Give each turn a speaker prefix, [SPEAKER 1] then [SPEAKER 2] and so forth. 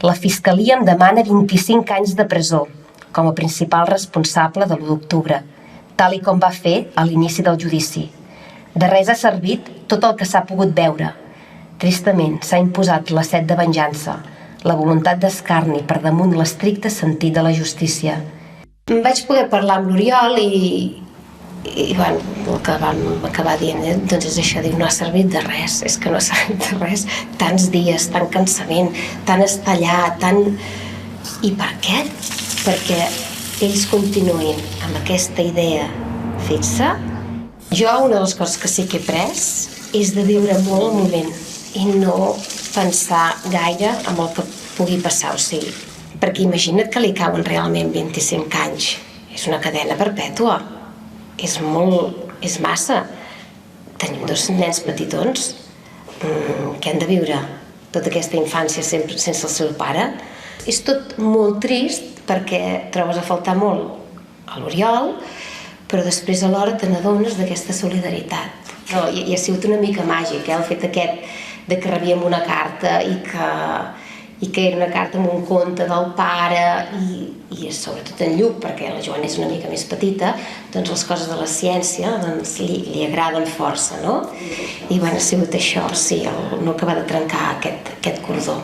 [SPEAKER 1] La Fiscalia em demana 25 anys de presó com a principal responsable de l'1 d'octubre, tal i com va fer a l'inici del judici. De res ha servit tot el que s'ha pogut veure. Tristament, s'ha imposat la set de venjança, la voluntat d'escarni per damunt l'estricte sentit de la justícia. Vaig poder parlar amb l'Oriol i bueno, el que vam acabar dient doncs és això, diu, no ha servit de res, és que no ha servit de res, tants dies, tant cansament, tant estar allà, tant... I per què? Perquè ells continuïn amb aquesta idea fixa. Jo una de les coses que sí que he pres és de viure molt el moment i no pensar gaire en el que pugui passar, o sigui, perquè imagina't que li cauen realment 25 anys, és una cadena perpètua. És massa. Tenim 2 nens petitons que han de viure tota aquesta infància sempre sense el seu pare. És tot molt trist perquè trobes a faltar molt a l'Oriol, però després alhora te n'adones d'aquesta solidaritat. No, i ha sigut una mica màgic, el fet aquest de que rebíem una carta i que era una carta amb un conte del pare i sobretot en Lluc, perquè la Joana és una mica més petita, doncs les coses de la ciència doncs, li agraden força, no? I bueno, ha sigut això, sí, no acabar de trencar aquest cordó.